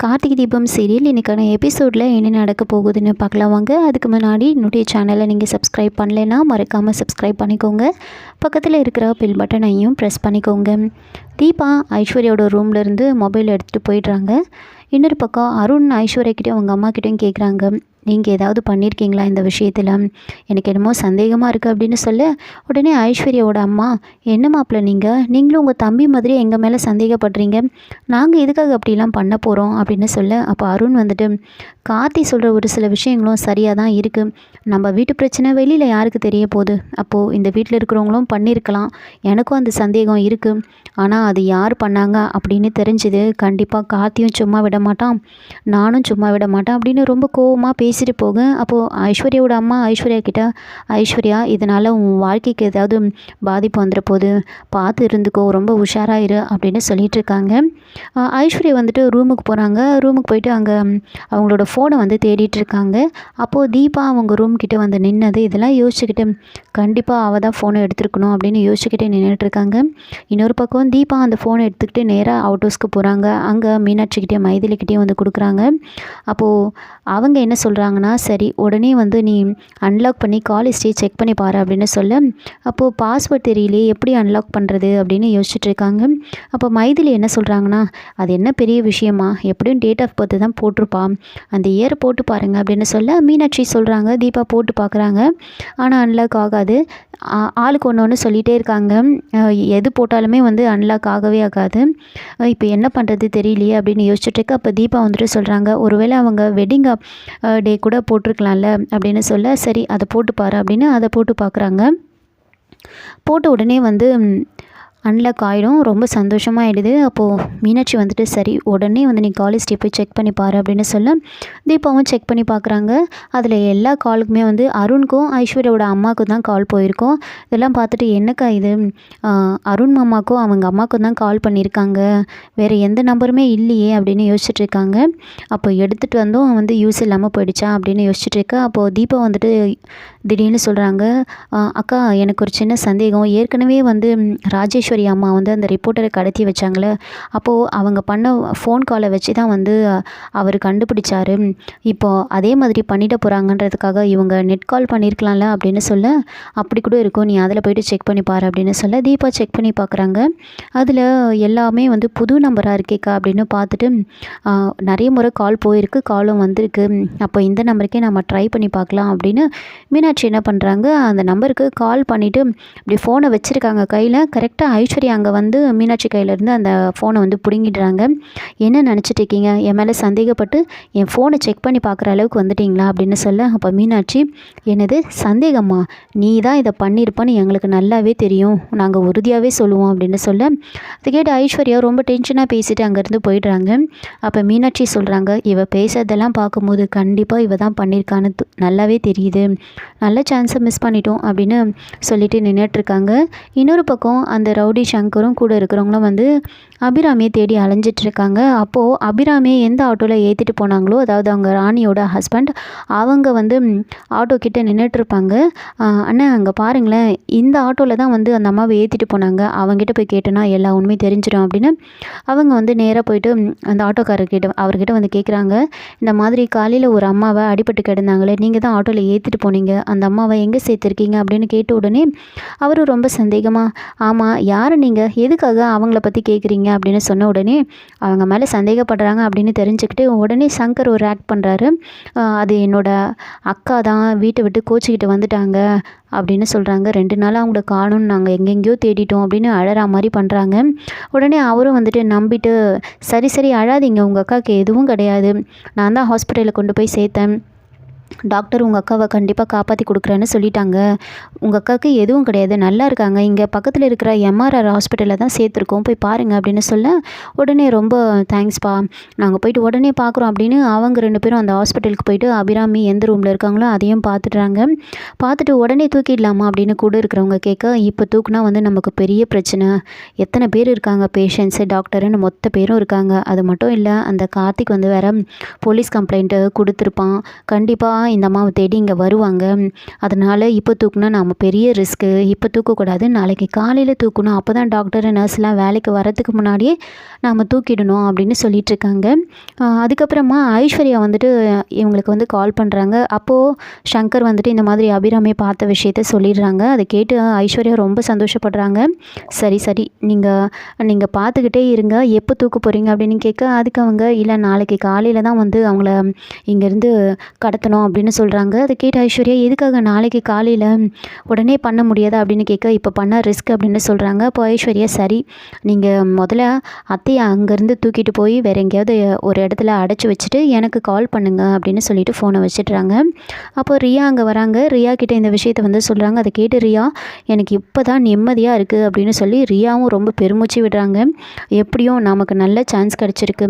Karthigai Deepam serial இன்றைக்கான எபிசோடில் என்ன நடக்க போகுதுன்னு பார்க்கலாம் வாங்க. அதுக்கு முன்னாடி என்னுடைய சேனலை நீங்கள் சப்ஸ்கிரைப் பண்ணலைன்னா மறக்காமல் சப்ஸ்கிரைப் பண்ணிக்கோங்க. பக்கத்தில் இருக்கிற பெல் பட்டனையும் ப்ரெஸ் பண்ணிக்கோங்க. தீபா ஐஸ்வர்யாவோட ரூம்லேருந்து மொபைல் எடுத்துகிட்டு போயிடுறாங்க. இன்னொரு பக்கம் அருண் ஐஸ்வர்யாக்கிட்டே அவங்க அம்மாக்கிட்டையும் கேட்குறாங்க, நீங்கள் ஏதாவது பண்ணியிருக்கீங்களா இந்த விஷயத்தில், எனக்கு என்னமோ சந்தேகமாக இருக்குது அப்படின்னு சொல்ல, உடனே ஐஸ்வர்யாவோட அம்மா, என்ன மாப்பிள்ள நீங்களும் உங்கள் தம்பி மாதிரி எங்கள் மேலே சந்தேகப்படுறீங்க, நாங்கள் எதுக்காக அப்படிலாம் பண்ண போகிறோம் அப்படின்னு சொல்ல, அப்போ அருண் வந்துட்டு, கார்த்தி சொல்கிற ஒரு சில விஷயங்களும் சரியாக தான் இருக்குது, நம்ம வீட்டு பிரச்சனை வெளியில் யாருக்கு தெரிய போகுது, அப்போது இந்த வீட்டில் இருக்கிறவங்களும் பண்ணியிருக்கலாம், எனக்கும் அந்த சந்தேகம் இருக்குது, ஆனால் அது யார் பண்ணாங்க அப்படின்னு தெரிஞ்சுது, கண்டிப்பாக கார்த்தியும் சும்மா விட மாட்டான், நானும் சும்மா விட மாட்டேன் அப்படின்னு ரொம்ப கோவமாக பேசிட்டு போக, அப்போது ஐஸ்வர்யாவோட அம்மா ஐஸ்வர்யா கிட்ட, ஐஸ்வர்யா இதனால் உன் வாழ்க்கைக்கு ஏதாவது பாதிப்பு வந்துட போகுது, பார்த்து இருந்துக்கோ, ரொம்ப உஷாராயிரு அப்படின்னு சொல்லிட்டு இருக்காங்க. ஐஸ்வர்யா வந்துட்டு ரூமுக்கு போகிறாங்க. ரூமுக்கு போயிட்டு அங்கே அவங்களோட ஃபோனை வந்து தேடிட்டு இருக்காங்க. அப்போது தீபா அவங்க ரூம் கிட்ட வந்து நின்னது இதெல்லாம் யோசிச்சுக்கிட்டு, கண்டிப்பாக அவள் தான் ஃபோனை எடுத்துருக்கணும் அப்படின்னு யோசிச்சுக்கிட்டே நின்றுட்டு இருக்காங்க. இன்னொரு பக்கம் தீபா அந்த ஃபோனை எடுத்துக்கிட்டு நேராக அவுட் ஹவுஸ்க்கு போகிறாங்க. அங்கே மீனாட்சிக்கிட்டே மைதிலிக்கிட்டே வந்து கொடுக்குறாங்க. அப்போது அவங்க என்ன சொல்கிறாங்கன்னா, சரி உடனே வந்து நீ அன்லாக் பண்ணி கால் ஹிஸ்ட்ரி செக் பண்ணி பாரு அப்படின்னு சொல்ல, அப்போது பாஸ்வேர்ட் தெரியலையே எப்படி அன்லாக் பண்ணுறது அப்படின்னு யோசிச்சுட்டு இருக்காங்க. அப்போ மைதிலி என்ன சொல்கிறாங்கன்னா, அது என்ன பெரிய விஷயமா, எப்படியும் டேட் ஆஃப் பர்த் தான் போட்டிருப்பா, அந்த இயரை போட்டு பாருங்கள் அப்படின்னு சொல்ல, மீனாட்சி சொல்கிறாங்க. தீபா போட்டு பார்க்குறாங்க, ஆனால் அன்லாக் ஆகாது. ஆளுக்கு ஒன்று ஒன்று சொல்லிகிட்டே இருக்காங்க. எது போட்டாலுமே வந்து அன்லாக் ஆகவே ஆகாது. இப்போ என்ன பண்ணுறது தெரியலையே அப்படின்னு யோசிச்சுட்டு இருக்க. அப்போ தீபா வந்துட்டு சொல்கிறாங்க, ஒருவேளை அவங்க வெட்டிங் டே கூட போட்டிருக்கலாம்ல அப்படின்னு சொல்ல, சரி அதை போட்டு பாரு அப்படின்னு அதை போட்டு பார்க்குறாங்க. போட்ட உடனே வந்து அன்லாக் ஆகிடும். ரொம்ப சந்தோஷமாகிடுது. அப்போது மீனாட்சி வந்துட்டு, சரி உடனே வந்து நீ கால் ஹிஸ்ட்ரி போய் செக் பண்ணி பாரு அப்படின்னு சொல்ல, தீபாவும் செக் பண்ணி பார்க்குறாங்க. அதில் எல்லா காலுக்குமே வந்து அருணுக்கும் ஐஸ்வர்யாவோட அம்மாவுக்கும் தான் கால் போயிருக்கோம். இதெல்லாம் பார்த்துட்டு, என்னக்கா இது, அருண் மாமாவுக்கும் அவங்க அம்மாவுக்கும் தான் கால் பண்ணியிருக்காங்க, வேறு எந்த நம்பருமே இல்லையே அப்படின்னு யோசிச்சுட்டு இருக்காங்க. அப்போ எடுத்துகிட்டு வந்தும் வந்து யூஸ் இல்லாமல் போயிடுச்சா அப்படின்னு யோசிச்சுட்டு இருக்கா. அப்போது தீபா வந்துட்டு திடீர்னு சொல்கிறாங்க, அக்கா எனக்கு ஒரு சின்ன சந்தேகம், ஏற்கனவே வந்து ராஜேஸ்வரி அம்மா வந்து அந்த ரிப்போர்ட்டரை கடத்தி வச்சாங்களே, அப்போது அவங்க பண்ண ஃபோன் காலை வச்சு தான் வந்து அவர் கண்டுபிடிச்சார், இப்போது அதே மாதிரி பண்ணிட போகிறாங்கன்றதுக்காக இவங்க நெட் கால் பண்ணியிருக்கலாம்ல அப்படின்னு சொல்ல, அப்படி கூட இருக்கும், நீ அதில் போய்ட்டு செக் பண்ணி பாரு அப்படின்னு சொல்ல, தீபா செக் பண்ணி பார்க்குறாங்க. அதில் எல்லாமே வந்து புது நம்பராக இருக்கேக்கா அப்படின்னு பார்த்துட்டு, நிறைய முறை கால் போயிருக்கு, காலும் வந்திருக்கு, அப்போ இந்த நம்பருக்கே நம்ம ட்ரை பண்ணி பார்க்கலாம் அப்படின்னு மீனாட்சி என்ன பண்ணுறாங்க, அந்த நம்பருக்கு கால் பண்ணிவிட்டு இப்படி ஃபோனை வச்சுருக்காங்க கையில். கரெக்டாக ஐஸ்வர்யா அங்கே வந்து மீனாட்சி கையிலேருந்து அந்த ஃபோனை வந்து பிடுங்கிடுறாங்க. என்ன நினச்சிட்டு இருக்கீங்க, என் மேலே சந்தேகப்பட்டு என் ஃபோனை செக் பண்ணி பார்க்குற அளவுக்கு வந்துட்டிங்களா அப்படின்னு சொல்ல, அப்போ மீனாட்சி, என்னது சந்தேகமா, நீ தான் இதை பண்ணியிருப்பான்னு எங்களுக்கு நல்லாவே தெரியும், நாங்கள் உறுதியாகவே சொல்லுவோம் அப்படின்னு சொல்ல, அதை கேட்டு ஐஸ்வர்யா ரொம்ப டென்ஷனாக பேசிட்டு அங்கேருந்து போயிடுறாங்க. அப்போ மீனாட்சி சொல்கிறாங்க, இவ பேசுறதெல்லாம் பார்க்கும்போது கண்டிப்பாக இவ தான் பண்ணியிருக்கான்னு நல்லாவே தெரியுது, நல்ல சான்ஸை மிஸ் பண்ணிட்டோம் அப்படின்னு சொல்லிட்டு நின்றுட்டுருக்காங்க. இன்னொரு பக்கம் அந்த ரவுடி சங்கரும் கூட இருக்கிறவங்களும் வந்து அபிராமியை தேடி அலைஞ்சிட்ருக்காங்க. அப்போது அபிராமியை எந்த ஆட்டோவில் ஏற்றிட்டு போனாங்களோ, அதாவது அவங்க ராணியோட ஹஸ்பண்ட், அவங்க வந்து ஆட்டோ கிட்டே நின்றுட்டுருப்பாங்க. அண்ணா அங்கே பாருங்களேன், இந்த ஆட்டோவில் தான் வந்து அந்த அம்மாவை ஏற்றிட்டு போனாங்க, அவங்ககிட்ட போய் கேட்டோன்னா எல்லா உண்மையும் தெரிஞ்சிடும் அப்படின்னு அவங்க வந்து நேராக போயிட்டு அந்த ஆட்டோக்காரர்கிட்ட அவர்கிட்ட வந்து கேட்குறாங்க, இந்த மாதிரி காலையில் ஒரு அம்மாவை அடிபட்டு கிடந்தாங்களே, நீங்கள் தான் ஆட்டோவில் ஏற்றிட்டு போனீங்க, அந்த அம்மாவை எங்கே சேர்த்துருக்கீங்க அப்படின்னு கேட்ட உடனே அவரும் ரொம்ப சந்தேகமாக, ஆமாம் யார் நீங்கள், எதுக்காக அவங்கள பற்றி கேட்குறீங்க அப்படின்னு சொன்ன உடனே அவங்க மேலே சந்தேகப்படுறாங்க அப்படின்னு தெரிஞ்சுக்கிட்டு உடனே சங்கர் ஒரு ஆக்ட் பண்ணுறாரு, அது என்னோட அக்கா தான் வீட்டை விட்டு கோச்சிக்கிட்டு வந்துட்டாங்க அப்படின்னு சொல்கிறாங்க, 2 நாளாக அவங்கள காணும்னு நாங்கள் எங்கெங்கேயோ தேடிட்டோம் அப்படின்னு அழற மாதிரி பண்ணுறாங்க. உடனே அவரும் வந்துட்டு நம்பிட்டு, சரி சரி அழாதீங்க, உங்கள் அக்காவுக்கு எதுவும் கிடையாது, நான் தான் ஹாஸ்பிட்டலில் கொண்டு போய் சேர்த்தேன், டாக்டர் உங்கள் அக்காவை கண்டிப்பாக காப்பாற்றி கொடுக்குறேன்னு சொல்லிட்டாங்க, உங்கள் அக்காவுக்கு எதுவும் கிடையாது, நல்லா இருக்காங்க, இங்கே பக்கத்தில் இருக்கிற எம்ஆர்ஆர் ஹாஸ்பிட்டலில் தான் சேர்த்துருக்கோம், போய் பாருங்கள் அப்படின்னு சொல்ல, உடனே ரொம்ப தேங்க்ஸ்ப்பா, நாங்கள் போயிட்டு உடனே பார்க்குறோம் அப்படின்னு அவங்க 2 பேரும் அந்த ஹாஸ்பிட்டலுக்கு போயிட்டு அபிராமி எந்த ரூமில் இருக்காங்களோ அதையும் பார்த்துட்றாங்க. பார்த்துட்டு உடனே தூக்கிடலாமா அப்படின்னு கூட இருக்கிறவங்க கேட்க, இப்போ தூக்குனா வந்து நமக்கு பெரிய பிரச்சனை, எத்தனை பேர் இருக்காங்க பேஷண்ட்ஸு டாக்டருன்னு மொத்த பேரும் இருக்காங்க, அது மட்டும் இல்லை அந்த கார்த்திக் வந்து வேறு போலீஸ் கம்ப்ளைண்ட்டு கொடுத்துருப்பான், கண்டிப்பாக இந்த அம்மாவை தேடி இங்கே வருவாங்க. அதனால் இப்போ தூக்குனா நம்ம பெரிய ரிஸ்க்கு, இப்போ தூக்கக்கூடாது, நாளைக்கு காலையில் தூக்கணும், அப்போ தான் டாக்டர் நர்ஸ்லாம் வேலைக்கு வரத்துக்கு முன்னாடியே நாம் தூக்கிடணும் அப்படின்னு சொல்லிகிட்ருக்காங்க. அதுக்கப்புறமா ஐஸ்வர்யா வந்துட்டு இவங்களுக்கு வந்து கால் பண்ணுறாங்க. அப்போது சங்கர் வந்துட்டு இந்த மாதிரி அபிராமியை பார்த்த விஷயத்த சொல்லிடுறாங்க. அதை கேட்டு ஐஸ்வர்யா ரொம்ப சந்தோஷப்படுறாங்க. சரி சரி, நீங்கள் பார்த்துக்கிட்டே இருங்க, எப்போ தூக்க போகிறீங்க அப்படின்னு கேட்க, அதுக்கு அவங்க இல்லை நாளைக்கு காலையில் தான் வந்து அவங்கள இங்கேருந்து கடத்தணும் அப்படின்னு சொல்கிறாங்க. அதை கேட்டு ஐஸ்வர்யா எதுக்காக நாளைக்கு காலையில் உடனே பண்ண முடியாதா அப்படின்னு கேட்க, இப்போ பண்ண ரிஸ்க் அப்படின்னு சொல்கிறாங்க. அப்போ ஐஸ்வர்யா சரி, நீங்கள் முதல்ல அத்தையை அங்கேருந்து தூக்கிட்டு போய் வேறு எங்கேயாவது ஒரு இடத்துல அடைச்சி வச்சுட்டு எனக்கு கால் பண்ணுங்க அப்படின்னு சொல்லிட்டு ஃபோனை வச்சிடுறாங்க. அப்போ ரியா அங்கே வராங்க. ரியா கிட்டே இந்த விஷயத்தை வந்து சொல்கிறாங்க. அதை கேட்டு ரியா எனக்கு இப்போ தான் நிம்மதியாக இருக்குது அப்படின்னு சொல்லி ரியாவும் ரொம்ப பெருமூச்சு விடுறாங்க. எப்படியும் நமக்கு நல்ல சான்ஸ் கிடச்சிருக்கு,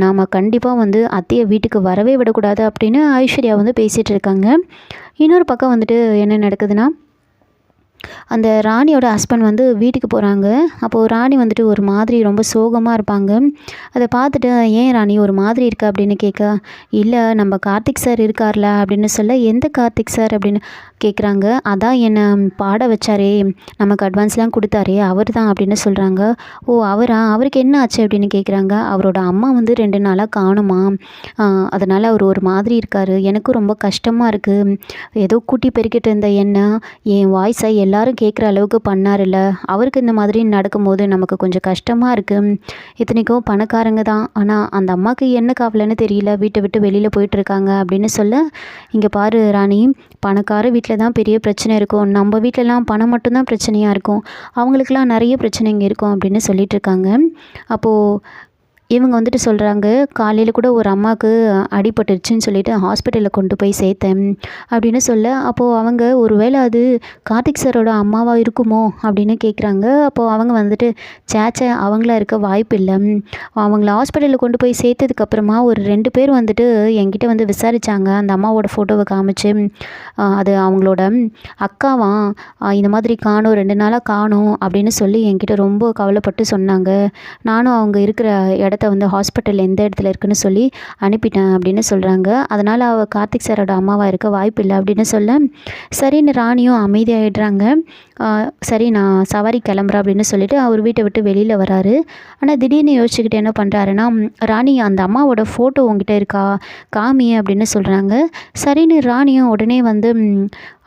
நாம் கண்டிப்பாக வந்து அத்தையை வீட்டுக்கு வரவே விடக்கூடாது அப்படின்னு ஐஸ்வர்யா வந்து பேசிகிட்டு இருக்காங்க. இன்னொரு பக்கம் வந்துட்டு என்ன நடக்குதுன்னா, அந்த ராணியோட ஹஸ்பண்ட் வந்து வீட்டுக்கு போகிறாங்க. அப்போது ராணி வந்துட்டு ஒரு மாதிரி ரொம்ப சோகமாக இருப்பாங்க. அதை பார்த்துட்டு ஏன் ராணி ஒரு மாதிரி இருக்க அப்படின்னு கேட்க, இல்லை நம்ம கார்த்திக் சார் இருக்கார்ல அப்படின்னு சொல்ல, எந்த கார்த்திக் சார் அப்படின்னு கேட்குறாங்க. அதான் என்னை பாட வச்சாரே, நமக்கு அட்வான்ஸ்லாம் கொடுத்தாரே அவர் தான் அப்படின்னு சொல்கிறாங்க. ஓ அவரா, அவருக்கு என்ன ஆச்சு அப்படின்னு கேட்குறாங்க. அவரோட அம்மா வந்து 2 நாளாக காணுமா, அதனால் அவர் ஒரு மாதிரி இருக்கார், எனக்கும் ரொம்ப கஷ்டமாக இருக்குது, ஏதோ கூட்டி பெருக்கிட்டு இருந்த என்ன என் வாய்ஸை எல்லாரும் கேட்குற அளவுக்கு பண்ணார்ல, அவருக்கு இந்த மாதிரி நடக்கும்போது நமக்கு கொஞ்சம் கஷ்டமாக இருக்குது. இத்தனைக்கும் பணக்காரங்க தான், ஆனால் அந்த அம்மாவுக்கு என்ன கவலைன்னு தெரியல, வீட்டை விட்டு வெளியில் போயிட்டுருக்காங்க அப்படின்னு சொல்ல, இங்கே பாரு ராணி, பணக்கார வீட்டில் தான் பெரிய பிரச்சனை இருக்கும், நம்ம வீட்டிலலாம் பணம் மட்டும்தான் பிரச்சனையாக இருக்கும், அவங்களுக்கெல்லாம் நிறைய பிரச்சனைங்க இருக்கும் அப்படின்னு சொல்லிட்டு இருக்காங்க. அப்போது இவங்க வந்துட்டு சொல்கிறாங்க, காலையில் கூட ஒரு அம்மாவுக்கு அடிபட்டுருச்சுன்னு சொல்லிட்டு ஹாஸ்பிட்டலில் கொண்டு போய் சேர்த்தேன் அப்படின்னு சொல்ல, அப்போது அவங்க ஒருவேளை அது கார்த்திக் சாரோட அம்மாவாக இருக்குமோ அப்படின்னு கேட்குறாங்க. அப்போது அவங்க வந்துட்டு சேச்சை அவங்களா இருக்க வாய்ப்பு இல்லை, அவங்கள ஹாஸ்பிட்டலில் கொண்டு போய் சேர்த்ததுக்கப்புறமா ஒரு 2 பேர் வந்துட்டு என்கிட்ட வந்து விசாரித்தாங்க, அந்த அம்மாவோட ஃபோட்டோவை காமிச்சு, அது அவங்களோட அக்காவாம், இந்த மாதிரி காணும் 2 நாளாக காணும் அப்படின்னு சொல்லி என்கிட்ட ரொம்ப கவலைப்பட்டு சொன்னாங்க. நானும் அவங்க இருக்கிற இடத்த வந்து ஹாஸ்பிட்டல் எந்த இடத்துல இருக்குன்னு சொல்லி அனுப்பிட்டேன் அப்படின்னு சொல்கிறாங்க. அதனால் அவள் கார்த்திக் சாரோட அம்மாவாக இருக்க வாய்ப்பு இல்லை அப்படின்னு சொல்ல, சரின்னு ராணியும் அமைதியாகிடுறாங்க. சரி நான் சவாரி கிளம்புறேன் அப்படின்னு சொல்லிட்டு அவர் வீட்டை விட்டு வெளியில் வராரு. ஆனால் திடீர்னு யோசிச்சுக்கிட்டு என்ன பண்ணுறாருன்னா, ராணி அந்த அம்மாவோட ஃபோட்டோ உங்ககிட்ட இருக்கா, காமி அப்படின்னு சொல்கிறாங்க. சரின்னு ராணியும் உடனே வந்து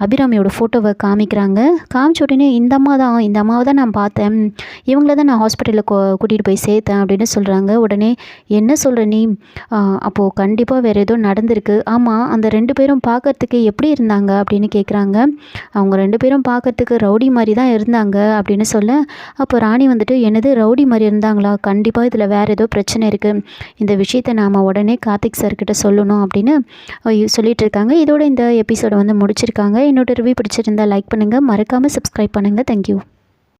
அபிராமியோட ஃபோட்டோவை காமிக்கிறாங்க. காமிச்ச உடனே இந்த அம்மாவை தான் நான் பார்த்தேன், இவங்கள தான் நான் ஹாஸ்பிட்டலில் கூட்டிகிட்டு போய் சேர்த்தேன் அப்படின்னு சொல்கிறாங்க. உடனே என்ன சொல்கிற நீ, அப்போது கண்டிப்பாக வேறு ஏதோ நடந்திருக்கு. ஆமாம், அந்த 2 பேரும் பார்க்கறதுக்கு எப்படி இருந்தாங்க அப்படின்னு கேட்குறாங்க. அவங்க 2 பேரும் பார்க்கறதுக்கு ரவுடி மாதிரி தான் இருந்தாங்க அப்படின்னு சொல்ல, அப்போ ராணி வந்துட்டு என்னது ரவுடி மாதிரி இருந்தாங்களா, கண்டிப்பாக இதில் வேறு ஏதோ பிரச்சனை இருக்குது, இந்த விஷயத்தை நாம் உடனே கார்த்திக் சார்கிட்ட சொல்லணும் அப்படின்னு சொல்லிட்டு இருக்காங்க. இதோட இந்த எபிசோடை வந்து முடிச்சிருக்காங்க. என்னோட ரிவ்யூ பிடிச்சிருந்தால் லைக் பண்ணுங்கள், மறக்காமல் சப்ஸ்கிரைப் பண்ணுங்கள். தேங்க்யூ.